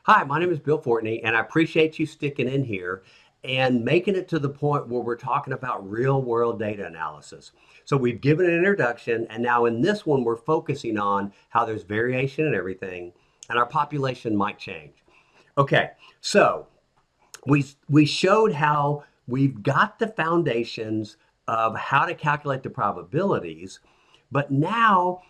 Hi, my name is Bill Fortney, and I appreciate you sticking in here and making it to the point where we're talking about real world data analysis. So, we've given an introduction, and now in this one, we're focusing on how there's variation in everything, and our population might change. Okay, so we showed how we've got the foundations of how to calculate the probabilities, but now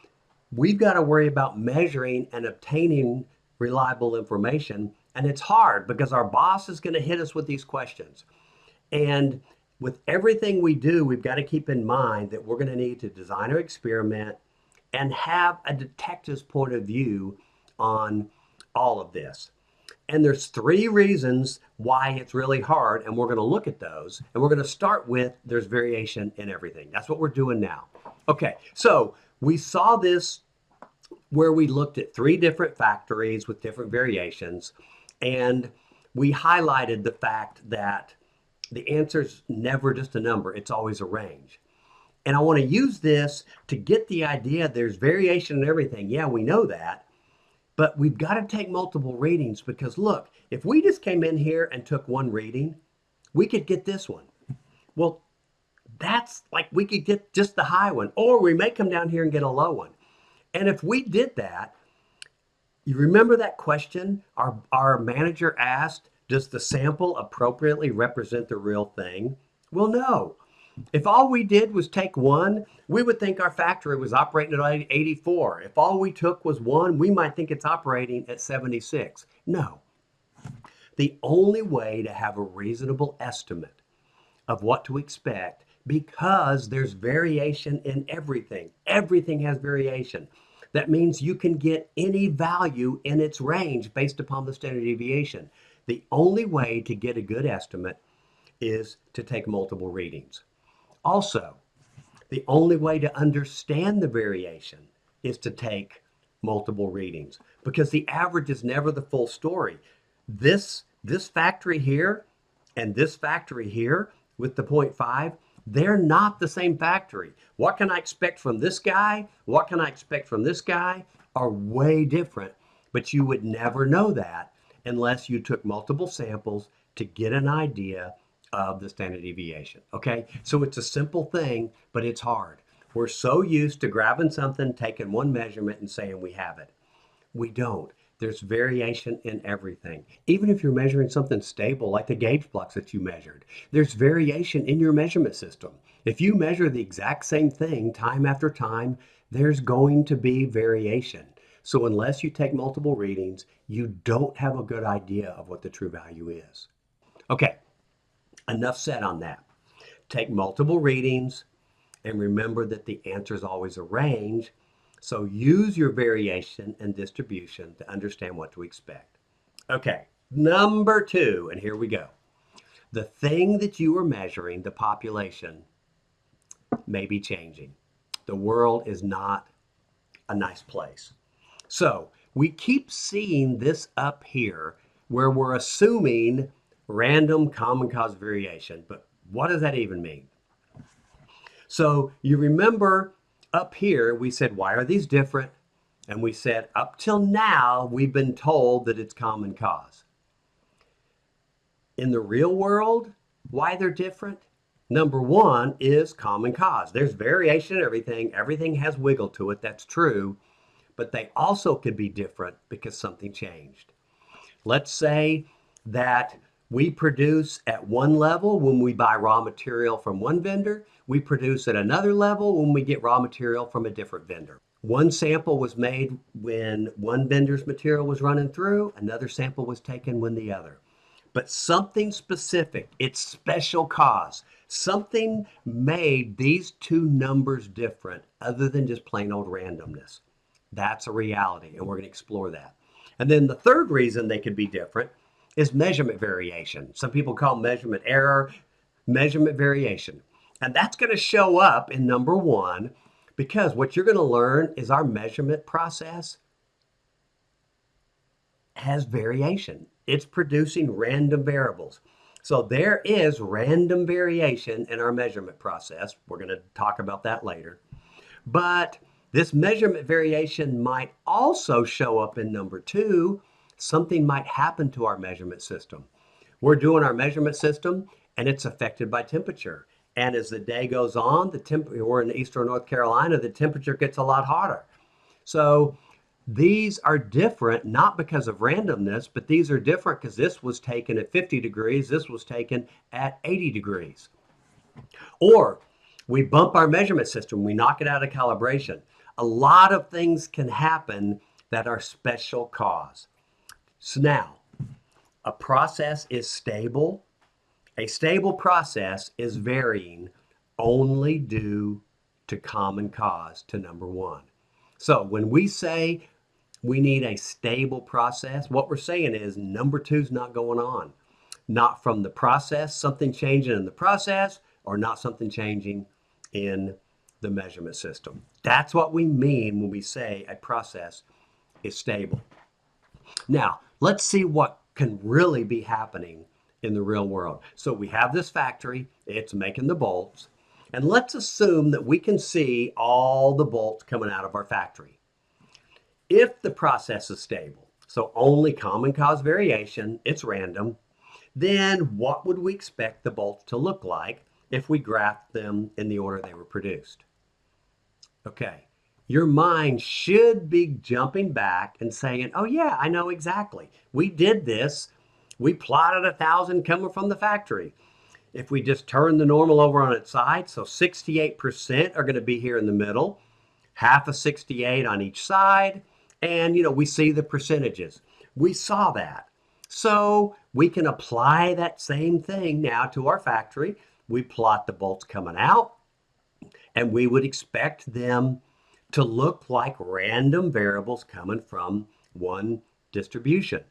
we've got to worry about measuring and obtaining reliable information. And it's hard because our boss is going to hit us with these questions. And with everything we do, we've got to keep in mind that we're going to need to design our experiment and have a detective's point of view on all of this. And there's three reasons why it's really hard, and we're going to look at those. And we're going to start with there's variation in everything. That's what we're doing now. Okay, so we saw this where we looked at three different factories with different variations, and we highlighted the fact that the answer's never just a number, it's always a range. And I want to use this to get the idea there's variation in everything. Yeah, we know that, but we've got to take multiple readings because look, if we just came in here and took one reading, we could get this one. Well, that's like we could get just the high one, or we may come down here and get a low one. And if we did that, you remember that question our manager asked, does the sample appropriately represent the real thing? Well, no. If all we did was take one, we would think our factory was operating at 84. If all we took was one, we might think it's operating at 76. No. The only way to have a reasonable estimate of what to expect, because there's variation in everything. Everything has variation. That means you can get any value in its range based upon the standard deviation. The only way to get a good estimate is to take multiple readings. Also, the only way to understand the variation is to take multiple readings because the average is never the full story. This factory here and this factory here with the 0.5, they're not the same factory. What can I expect from this guy? What can I expect from this guy are way different, but you would never know that unless you took multiple samples to get an idea of the standard deviation. Okay, so it's a simple thing, but it's hard. We're so used to grabbing something, taking one measurement, and saying we have it. We don't. There's variation in everything. Even if you're measuring something stable, like the gauge blocks that you measured, there's variation in your measurement system. If you measure the exact same thing time after time, there's going to be variation. So unless you take multiple readings, you don't have a good idea of what the true value is. Okay, enough said on that. Take multiple readings and remember that the answer is always a range. So use your variation and distribution to understand what to expect. Okay, number two, and here we go. The thing that you are measuring, the population, may be changing. The world is not a nice place. So we keep seeing this up here where we're assuming random common cause variation. But what does that even mean? So you remember up here, we said, why are these different? And we said, up till now, we've been told that it's common cause. In the real world, why they're different? Number one is common cause. There's variation in everything. Everything has wiggle to it. That's true. But they also could be different because something changed. Let's say that we produce at one level when we buy raw material from one vendor. We produce at another level when we get raw material from a different vendor. One sample was made when one vendor's material was running through, another sample was taken when the other. But something specific, it's special cause. Something made these two numbers different other than just plain old randomness. That's a reality, and we're going to explore that. And then the third reason they could be different is measurement variation. Some people call measurement error, measurement variation. And that's going to show up in number one because what you're going to learn is our measurement process has variation. It's producing random variables. So there is random variation in our measurement process. We're going to talk about that later. But this measurement variation might also show up in number two something might happen to our measurement system. We're doing our measurement system and it's affected by temperature. And as the day goes on, we're in eastern North Carolina, the temperature gets a lot hotter. So these are different, not because of randomness, but these are different because this was taken at 50 degrees, this was taken at 80 degrees. Or we bump our measurement system, we knock it out of calibration. A lot of things can happen that are special cause. So now, a process is stable. A stable process is varying only due to common cause, to number one. So when we say we need a stable process, what we're saying is number two is not going on. Not from the process, something changing in the process, or not something changing in the measurement system. That's what we mean when we say a process is stable. Now, let's see what can really be happening in the real world. So we have this factory, it's making the bolts, and let's assume that we can see all the bolts coming out of our factory. If the process is stable, so only common cause variation, it's random, then what would we expect the bolts to look like if we graphed them in the order they were produced? Okay, your mind should be jumping back and saying, oh yeah, I know exactly. We did this. We plotted 1,000 coming from the factory. If we just turn the normal over on its side, so 68% are going to be here in the middle, half of 68 on each side, and we see the percentages. We saw that. So we can apply that same thing now to our factory. We plot the bolts coming out, and we would expect them to look like random variables coming from one distribution.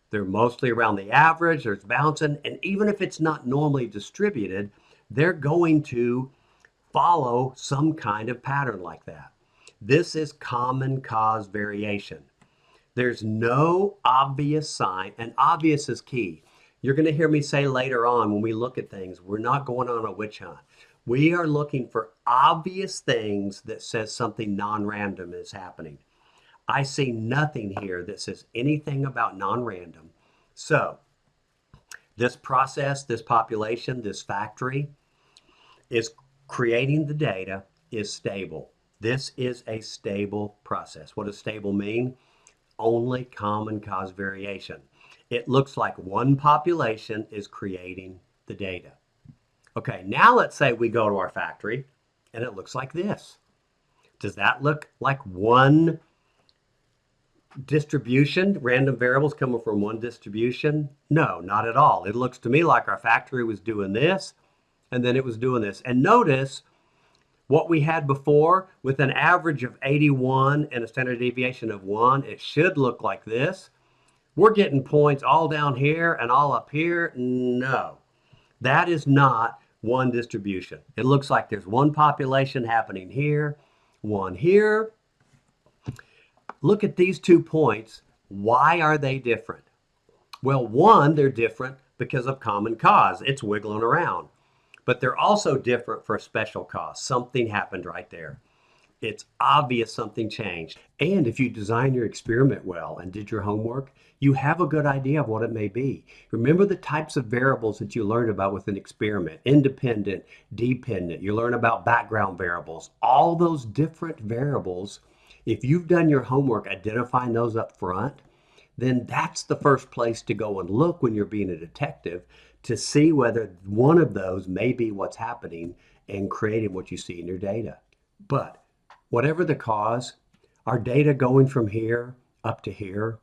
They're mostly around the average, there's bouncing, and even if it's not normally distributed, they're going to follow some kind of pattern like that. This is common cause variation. There's no obvious sign, and obvious is key. You're going to hear me say later on when we look at things, we're not going on a witch hunt. We are looking for obvious things that says something non-random is happening. I see nothing here that says anything about non-random. So this process, this population, this factory is creating the data, is stable. This is a stable process. What does stable mean? Only common cause variation. It looks like one population is creating the data. Okay, now let's say we go to our factory and it looks like this. Does that look like one distribution, random variables coming from one distribution? No, not at all. It looks to me like our factory was doing this and then it was doing this. And notice what we had before with an average of 81 and a standard deviation of 1, it should look like this. We're getting points all down here and all up here. No, that is not one distribution. It looks like there's one population happening here, one here. Look at these 2 points. Why are they different? Well, one, they're different because of common cause. It's wiggling around. But they're also different for a special cause. Something happened right there. It's obvious something changed. And if you design your experiment well and did your homework, you have a good idea of what it may be. Remember the types of variables that you learned about with an experiment: independent, dependent. You learn about background variables. All those different variables, if you've done your homework identifying those up front, then that's the first place to go and look when you're being a detective, to see whether one of those may be what's happening and creating what you see in your data. But whatever the cause, our data going from here up to here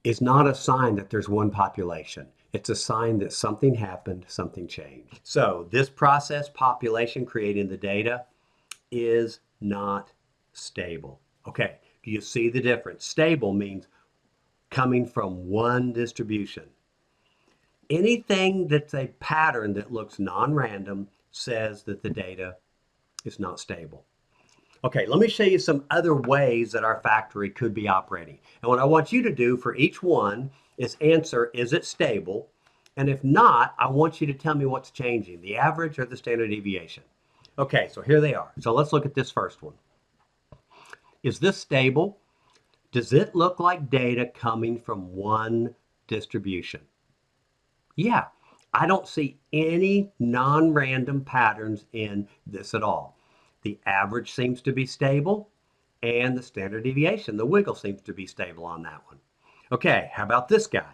is not a sign that there's one population. It's a sign that something happened, something changed. So this process, population creating the data, is not stable. Okay, do you see the difference? Stable means coming from one distribution. Anything that's a pattern that looks non-random says that the data is not stable. Okay, let me show you some other ways that our factory could be operating. And what I want you to do for each one is answer, is it stable? And if not, I want you to tell me what's changing, the average or the standard deviation. Okay, so here they are. So let's look at this first one. Is this stable? Does it look like data coming from one distribution? Yeah, I don't see any non-random patterns in this at all. The average seems to be stable, and the standard deviation, the wiggle, seems to be stable on that one. Okay, how about this guy?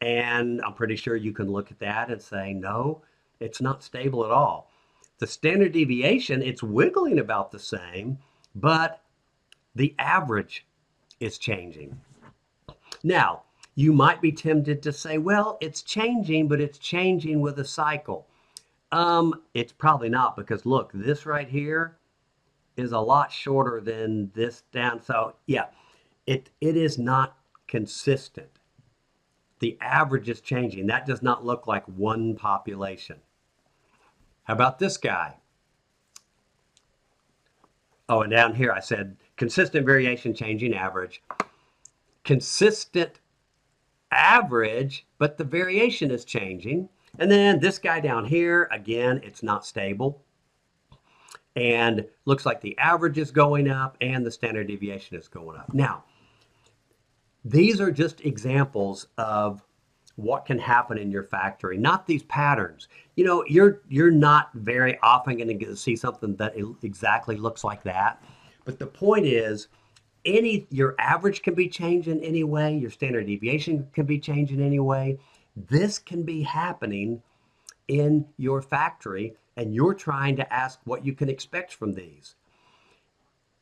And I'm pretty sure you can look at that and say, no, it's not stable at all. The standard deviation, it's wiggling about the same, but the average is changing. Now, you might be tempted to say, well, it's changing, but it's changing with a cycle. It's probably not, because look, this right here is a lot shorter than this down. So yeah, it is not consistent. The average is changing. That does not look like one population. How about this guy? Oh, and down here I said consistent variation, changing average. Consistent average, but the variation is changing. And then this guy down here, again, it's not stable. And looks like the average is going up and the standard deviation is going up. Now, these are just examples of what can happen in your factory, not these patterns. You know, you're not very often going to get to see something that exactly looks like that. But the point is, your average can be changed in any way, your standard deviation can be changed in any way. This can be happening in your factory, and you're trying to ask what you can expect from these.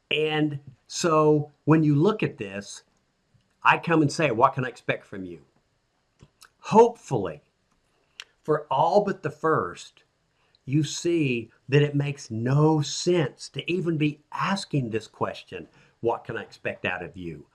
And so when you look at this, I come and say, what can I expect from you? Hopefully, for all but the first, you see that it makes no sense to even be asking this question, what can I expect out of you?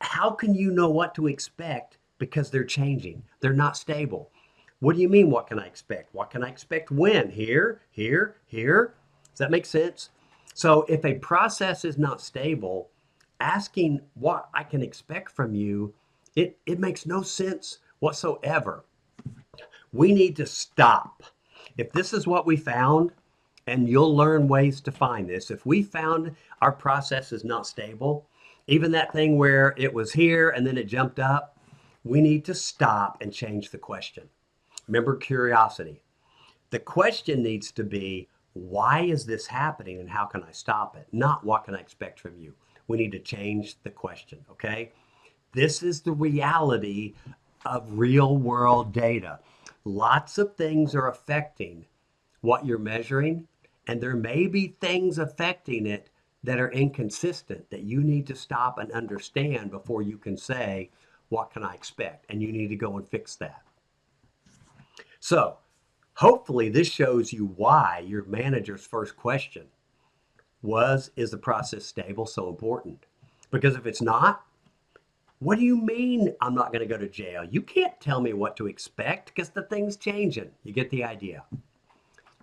How can you know what to expect? Because they're changing. They're not stable. What do you mean, what can I expect? What can I expect when? Here, here, here. Does that make sense? So if a process is not stable, asking what I can expect from you, it makes no sense whatsoever. We need to stop. If this is what we found, and you'll learn ways to find this, if we found our process is not stable, even that thing where it was here and then it jumped up, we need to stop and change the question. Remember curiosity. The question needs to be, why is this happening and how can I stop it? Not what can I expect from you. We need to change the question, okay? This is the reality of real world data. Lots of things are affecting what you're measuring, and there may be things affecting it that are inconsistent that you need to stop and understand before you can say, what can I expect? And you need to go and fix that. So hopefully this shows you why your manager's first question was, is the process stable, so important? Because if it's not, what do you mean I'm not going to go to jail? You can't tell me what to expect because the thing's changing. You get the idea.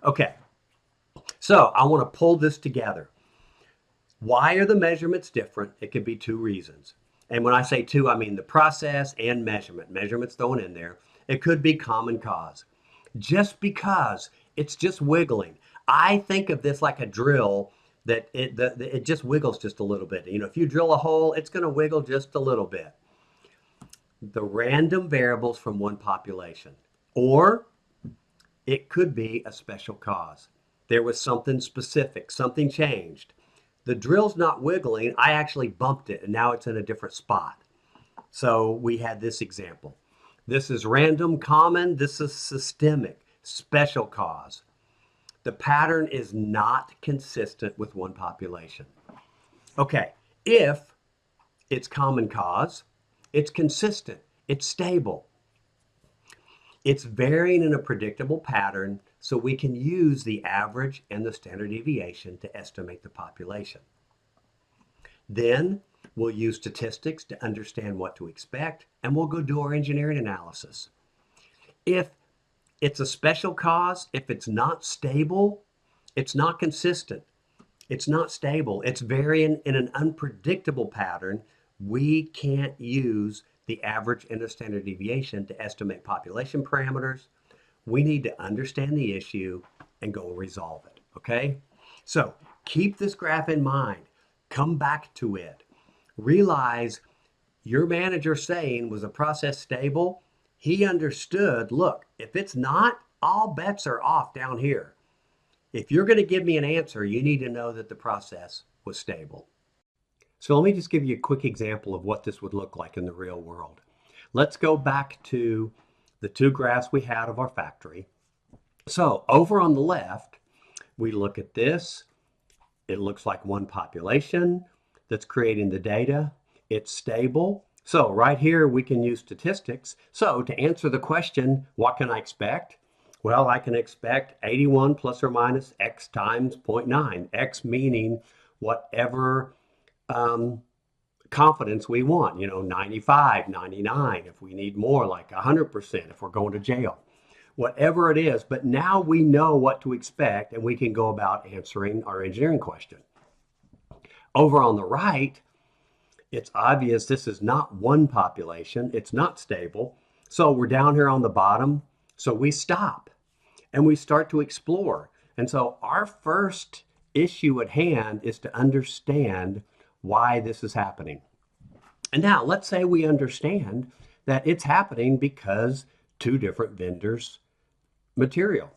Okay, so I want to pull this together. Why are the measurements different? It could be two reasons. And when I say two, I mean the process and measurement. Measurement's thrown in there. It could be common cause. Just because it's just wiggling. I think of this like a drill that it just wiggles just a little bit. You know, if you drill a hole, it's going to wiggle just a little bit. The random variables from one population. Or it could be a special cause. There was something specific, something changed. The drill's not wiggling. I actually bumped it and now it's in a different spot. So we had this example. This is random, common. This is systemic, special cause. The pattern is not consistent with one population. Okay, if it's common cause, it's consistent, it's stable. It's varying in a predictable pattern, so we can use the average and the standard deviation to estimate the population. Then we'll use statistics to understand what to expect, and we'll go do our engineering analysis. If it's a special cause, if it's not stable, it's not consistent, it's not stable, it's varying in an unpredictable pattern, we can't use the average and the standard deviation to estimate population parameters. We need to understand the issue and go resolve it, okay? So keep this graph in mind. Come back to it. Realize your manager saying, was the process stable? He understood, look, if it's not, all bets are off down here. If you're going to give me an answer, you need to know that the process was stable. So let me just give you a quick example of what this would look like in the real world. Let's go back to the two graphs we had of our factory. So over on the left, we look at this. It looks like one population that's creating the data. It's stable. So right here, we can use statistics. So to answer the question, what can I expect? Well, I can expect 81 plus or minus X times 0.9. X meaning whatever confidence we want, 95, 99, if we need more, like 100%, if we're going to jail, whatever it is. But now we know what to expect and we can go about answering our engineering question. Over on the right, it's obvious this is not one population. It's not stable. So we're down here on the bottom. So we stop and we start to explore. And so our first issue at hand is to understand why this is happening. And now let's say we understand that it's happening because two different vendors material.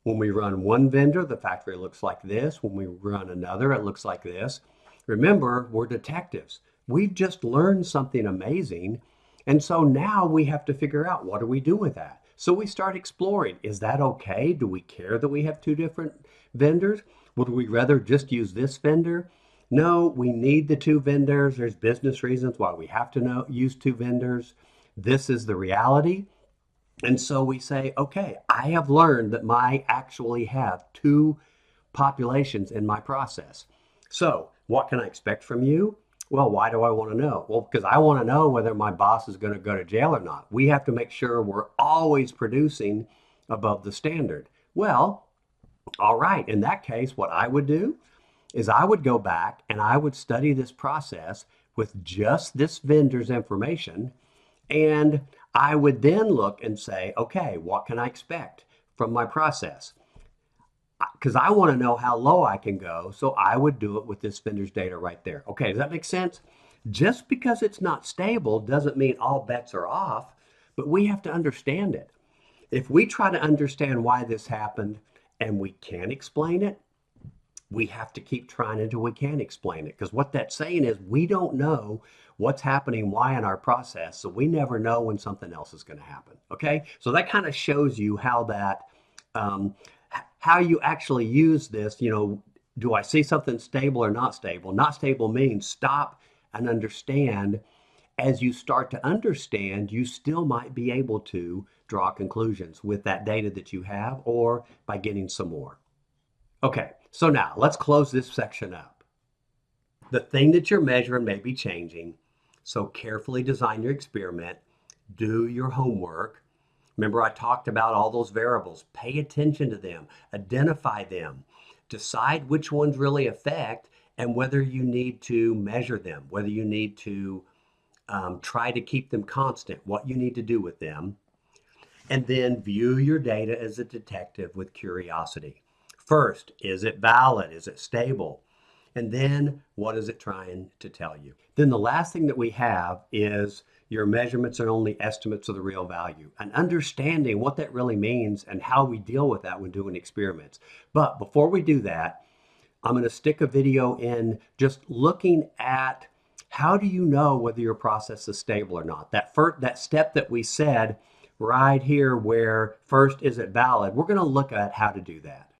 When we run one vendor, the factory looks like this. When we run another, it looks like this. Remember, we're detectives. We've just learned something amazing. And so now we have to figure out, what do we do with that? So we start exploring. Is that okay? Do we care that we have two different vendors? Would we rather just use this vendor? No, we need the two vendors. There's business reasons why we have to use two vendors. This is the reality. And so we say, okay, I have learned that I actually have two populations in my process. So what can I expect from you? Well, why do I want to know? Well, because I want to know whether my boss is going to go to jail or not. We have to make sure we're always producing above the standard. Well, all right, in that case, what I would do is I would go back and I would study this process with just this vendor's information. And I would then look and say, okay, what can I expect from my process? Because I want to know how low I can go. So I would do it with this vendor's data right there. Okay, does that make sense? Just because it's not stable doesn't mean all bets are off, but we have to understand it. If we try to understand why this happened and we can't explain it, we have to keep trying until we can explain it. Because what that's saying is we don't know what's happening, why in our process. So we never know when something else is going to happen. Okay, so that kind of shows you how that, how you actually use this. Do I see something stable or not stable? Not stable means stop and understand. As you start to understand, you still might be able to draw conclusions with that data that you have or by getting some more. Okay, so now let's close this section up. The thing that you're measuring may be changing, so carefully design your experiment, do your homework. Remember, I talked about all those variables. Pay attention to them, identify them, decide which ones really affect and whether you need to measure them, whether you need to try to keep them constant, what you need to do with them. And then view your data as a detective with curiosity. First, is it valid? Is it stable? And then what is it trying to tell you? Then the last thing that we have is your measurements are only estimates of the real value, and understanding what that really means and how we deal with that when doing experiments. But before we do that, I'm going to stick a video in just looking at how do you know whether your process is stable or not. That step that we said right here where first, is it valid? We're going to look at how to do that.